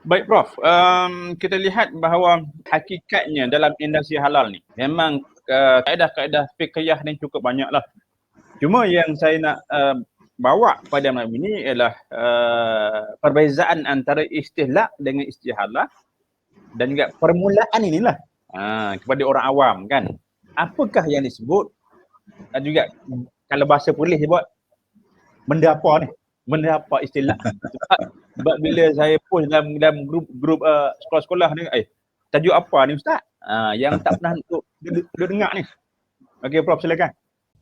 Baik Prof, kita lihat bahawa hakikatnya dalam industri halal ni memang kaedah-kaedah fiqhiyah ni cukup banyaklah. Cuma yang saya nak bawa pada malam ini ialah perbezaan antara istihlak dengan istihalah dan juga permulaan inilah kepada orang awam kan. Apakah yang disebut dan juga kalau bahasa polis dia buat benda apa ni? Benda apa istilah? Sebab bila saya post dalam grup sekolah-sekolah ni, tajuk apa ni Ustaz? Yang tak pernah duk dengar ni. Okey Prof, silakan.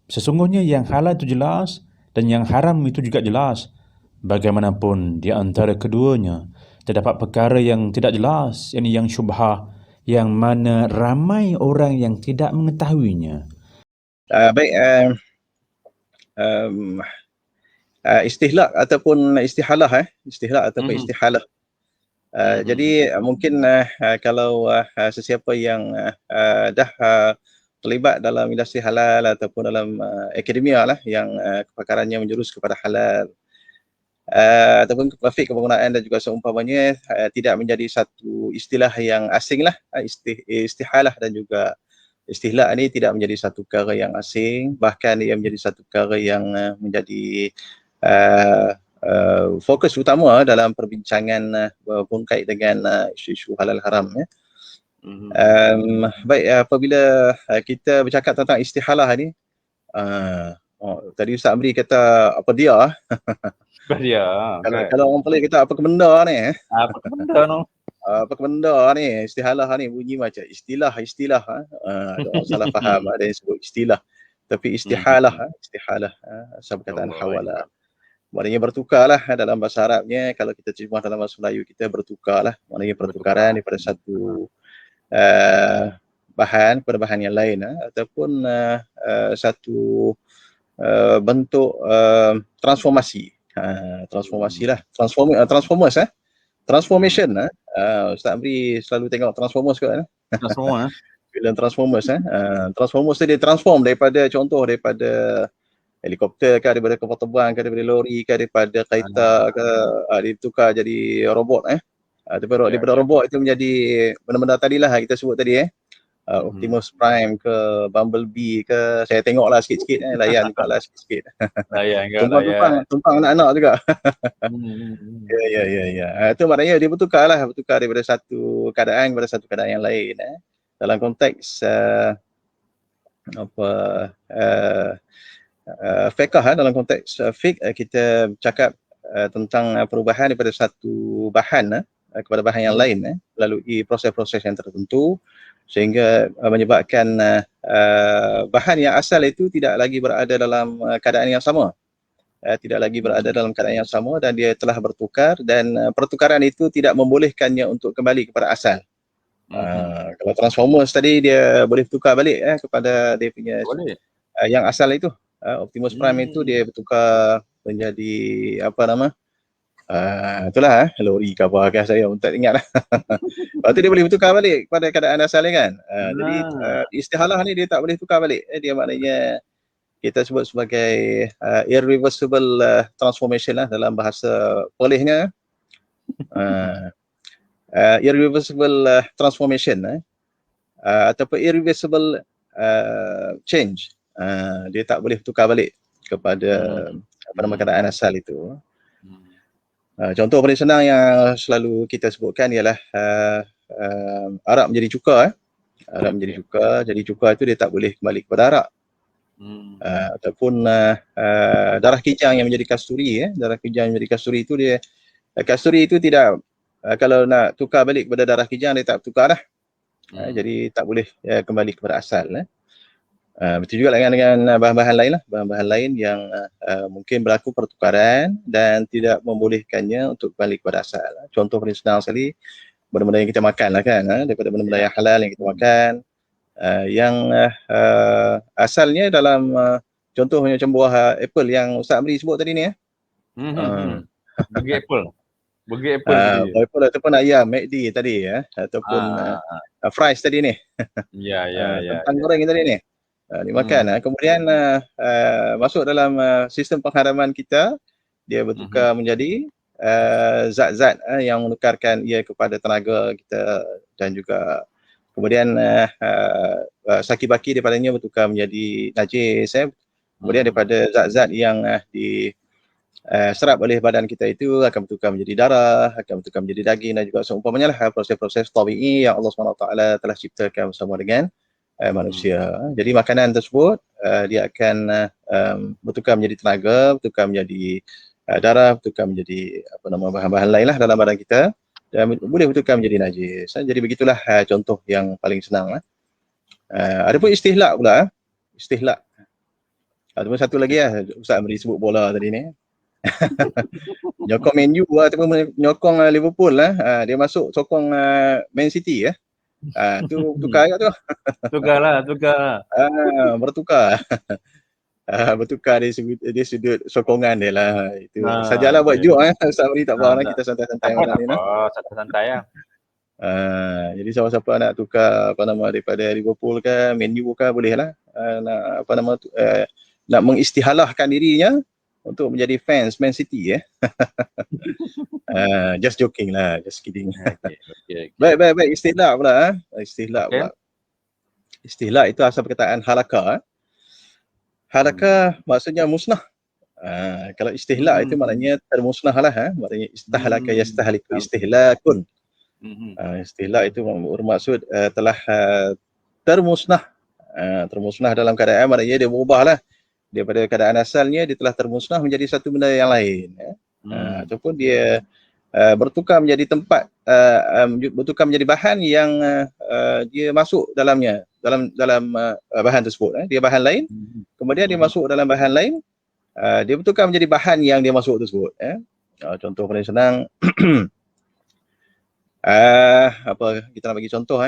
Sesungguhnya yang halal itu jelas dan yang haram itu juga jelas. Bagaimanapun di antara keduanya terdapat perkara yang tidak jelas, yakni yang syubhah, yang mana ramai orang yang tidak mengetahuinya. Istihlak ataupun istihalah istihlak ataupun istihalah. Jadi mungkin kalau sesiapa yang dah terlibat dalam industri halal ataupun dalam akademia lah yang kepakarannya menjurus kepada halal ataupun fiqh penggunaan dan juga seumpamanya tidak menjadi satu istilah yang asing lah. Istihalah dan juga istihlak ni tidak menjadi satu perkara yang asing, bahkan ia menjadi satu perkara yang menjadi fokus utama dalam perbincangan berkait dengan isu-isu halal haram ya. Baik, apabila kita bercakap tentang istihalah ni, tadi Ustaz Amri kata apa dia? Apa dia? Kalau orang pelik kata apa ke benda ni? Apa ke benda tu? Apa ke benda ni? Istihalah ni bunyi macam istilah. Ada orang salah faham, ada yang sebut istilah. Tapi istihalah asal perkataan hawala. Maknanya bertukarlah dalam bahasa Arabnya. Kalau kita terjemah dalam bahasa Melayu kita bertukarlah. Maknanya pertukaran daripada satu bahan kepada bahan yang lain ataupun satu bentuk transformasi. Transformation. Ustaz Amri selalu tengok Transformers ke? Transformers. Filem Transformers. Transformers tu dia transform daripada helikopter ke, daripada kapal terbang ke, daripada lori ke, daripada kereta ke, ditukar jadi robot daripada robot itu menjadi benda-benda tadilah kita sebut tadi Optimus Prime ke, Bumblebee ke, saya tengoklah sikit-sikit layan jugalah sikit-sikit. Tumpang anak-anak juga. Ya. Itu maknanya dia bertukar daripada satu keadaan kepada satu keadaan yang lain dalam konteks fiqh. Dalam konteks fiqh kita cakap tentang perubahan daripada satu bahan kepada bahan yang lain melalui proses-proses yang tertentu sehingga menyebabkan bahan yang asal itu tidak lagi berada dalam keadaan yang sama. Dan dia telah bertukar dan pertukaran itu tidak membolehkannya untuk kembali kepada asal. Kalau Transformers tadi dia boleh tukar balik kepada dia punya yang asal itu. Optimus Prime itu dia bertukar menjadi itulah lori ke apa kan, saya pun tak ingat lah. Lepas tu dia boleh bertukar balik kepada keadaan asalnya kan. Jadi istihalah ni dia tak boleh tukar balik. Dia maknanya kita sebut sebagai irreversible transformation lah dalam bahasa polihnya. Irreversible transformation ataupun irreversible change. Dia tak boleh tukar balik kepada keadaan asal itu. Contoh paling senang yang selalu kita sebutkan ialah arak menjadi cuka. Arak menjadi cuka, jadi cuka itu dia tak boleh kembali kepada arak. Ataupun darah kijang yang menjadi kasturi. Darah kijang yang menjadi kasturi itu kasturi itu tidak, kalau nak tukar balik kepada darah kijang dia tak tukar lah. Jadi tak boleh kembali kepada asal. Betul juga dengan bahan-bahan lain lah. Bahan-bahan lain yang mungkin berlaku pertukaran dan tidak membolehkannya untuk kembali kepada asal. Contoh paling senang sekali, benda-benda yang kita makan lah kan, daripada benda-benda yang halal yang kita makan, yang asalnya dalam contohnya macam buah apple yang Ustaz Amri sebut tadi ni Bagi apple. Buah apple ataupun ayam McD tadi ataupun fries tadi ni. Kentang goreng tadi ni. Dimakan. Kemudian masuk dalam sistem pengharaman kita, dia bertukar menjadi zat-zat yang menukarkan ia kepada tenaga kita, dan juga kemudian saki-baki daripadanya bertukar menjadi najis. Kemudian daripada zat-zat yang diserap oleh badan kita itu akan bertukar menjadi darah, akan bertukar menjadi daging, dan juga seumpamanya lah proses-proses tabi'i yang Allah SWT telah ciptakan bersama dengan manusia. Jadi makanan tersebut dia akan bertukar menjadi tenaga, bertukar menjadi darah, bertukar menjadi bahan-bahan lain lah dalam badan kita, dan boleh bertukar menjadi najis. Jadi begitulah contoh yang paling senang. Ada pun istihlak pula. Istihlak. Ada pun satu lagi Ustaz Amri sebut bola tadi ni. Nyokong Man U ataupun nyokong Liverpool dia masuk sokong Man City tu tukar agak tu. Tukar. Bertukar. Bertukar di sudut sokongan dia lah. Itu sajalah buat joke Ustaz Amri, tak apa kita santai-santai malam ni santai ya. Jadi siapa-siapa nak tukar daripada Liverpool ke Man U ke boleh lah. Nak mengistihalahkan dirinya untuk menjadi fans Man City just joking lah, just kidding. Okay. Baik, istihlak pula. Istihlak itu asal perkataan halaka. Halaka maksudnya musnah. Kalau istihlak itu maknanya termusnah lah. Maknanya istahlaka yastahliku istihlakun. Istihlak itu bermaksud telah termusnah. Termusnah dalam keadaan maknanya dia berubah lah. Daripada keadaan asalnya dia telah termusnah menjadi satu benda yang lain. Ataupun dia bertukar menjadi tempat, bertukar menjadi bahan yang dia masuk dalamnya, dalam bahan tersebut. Dia bahan lain, kemudian dia masuk dalam bahan lain, dia bertukar menjadi bahan yang dia masuk tersebut. Contoh paling senang, apa kita nak bagi contoh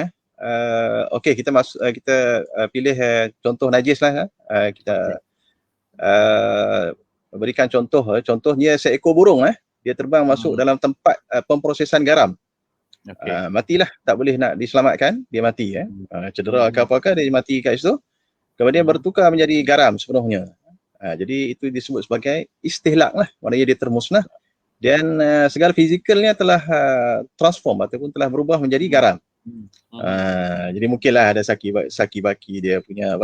okey, kita pilih contoh najis lah. Kita berikan contoh. Contohnya seekor burung dia terbang masuk dalam tempat pemprosesan garam. Matilah, tak boleh nak diselamatkan, dia mati. Cedera ke apakah, dia mati kat situ, kemudian bertukar menjadi garam sepenuhnya. Jadi itu disebut sebagai istihlak lah, maknanya dia termusnah dan segala fizikalnya telah transform ataupun telah berubah menjadi garam. Jadi mungkinlah ada saki baki dia punya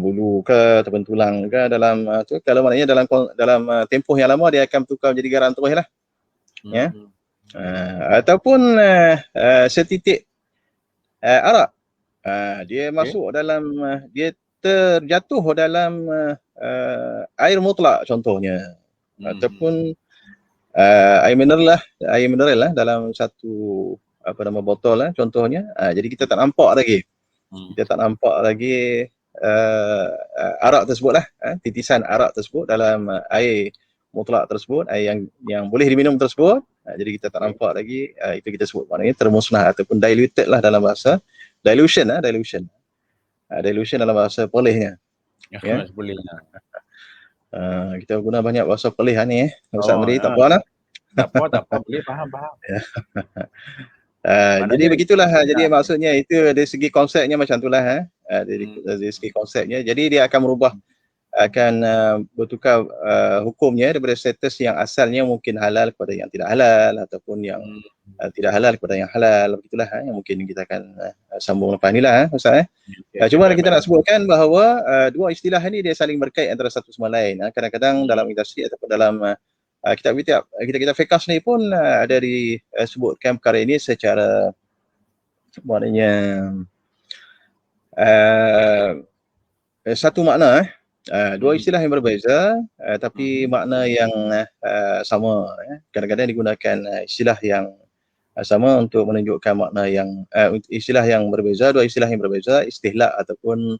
bulu ke ataupun tulang ke dalam tu, kalau maknanya dalam tempoh yang lama dia akan bertukar menjadi garam terus lah. Ataupun setitik arak, dia masuk dalam, dia terjatuh dalam air mutlak contohnya, ataupun air mineral lah dalam satu botol contohnya. Jadi kita tak nampak lagi, arak tersebut lah, titisan arak tersebut dalam air mutlak tersebut, air yang boleh diminum tersebut. Jadi kita tak nampak lagi, itu kita sebut maknanya termusnah ataupun diluted lah dalam bahasa dilution dalam bahasa pelihnya. Kita guna banyak bahasa pelih ni Ustaz Amri, tak apa lah. Tak apa, boleh faham. Jadi begitulah. Jadi maksudnya itu dari segi konsepnya macam itulah. Dari segi konsepnya, jadi dia akan merubah, akan bertukar hukumnya daripada status yang asalnya mungkin halal kepada yang tidak halal, ataupun yang tidak halal kepada yang halal. Begitulah yang mungkin kita akan sambung lepas ni lah Ustaz. Cuma kita nak sebutkan bahawa dua istilah ni dia saling berkait antara satu sama lain. Kadang-kadang dalam industri ataupun dalam kitab-kitab kita fiqh ni pun ada disebutkan perkara ini secara maknanya satu makna, dua istilah yang berbeza tapi makna yang sama. Kadang-kadang digunakan istilah yang sama untuk menunjukkan makna yang istilah yang berbeza, dua istilah yang berbeza, istihlak ataupun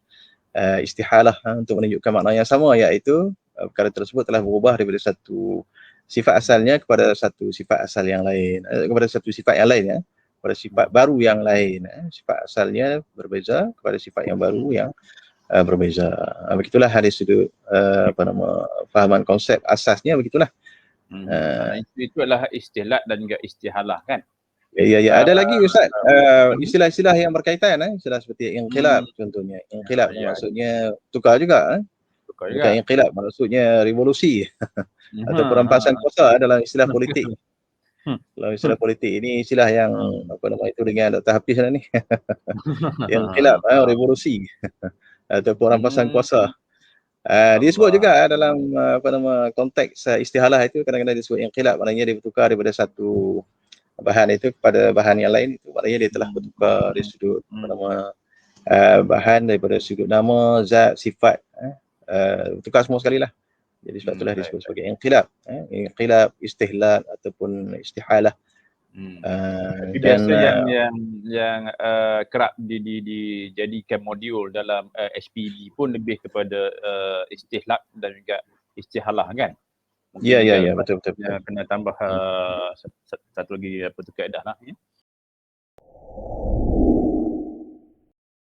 istihalah, untuk menunjukkan makna yang sama, iaitu perkara tersebut telah berubah daripada satu sifat asalnya kepada satu sifat asal yang lain, kepada satu sifat yang lain, kepada sifat baru yang lain. Sifat asalnya berbeza kepada sifat yang baru yang berbeza. Begitulah dari sudut fahaman konsep asasnya, begitulah. Itu adalah istilah dan juga istihalah kan. Ya. Ada lagi Ustaz, istilah-istilah yang berkaitan, istilah seperti inqilab contohnya. Inqilab maksudnya tukar juga. Betul Bukan juga. inqilab, maksudnya revolusi ataupun rampasan kuasa dalam istilah politik. Dalam istilah politik ini istilah yang itu dengan Dr. Hafiz ni. Inqilab, revolusi ataupun rampasan kuasa. Dia sebut juga dalam konteks istihalah itu kadang-kadang disebut inqilab, maknanya dia bertukar daripada satu bahan itu kepada bahan yang lain, itu maknanya dia telah bertukar dari sudut bahan, daripada sudut nama, zat, sifat, bertukar semua sekali lah. Jadi sebab itulah disebut sebagai inqilab, inqilab, istihlal ataupun istihalah. Tapi biasa yang kerap dijadikan modul dalam HPB pun lebih kepada istihlal dan juga istihalah kan. Ya, betul. Kena tambah satu lagi kaedah lah ya.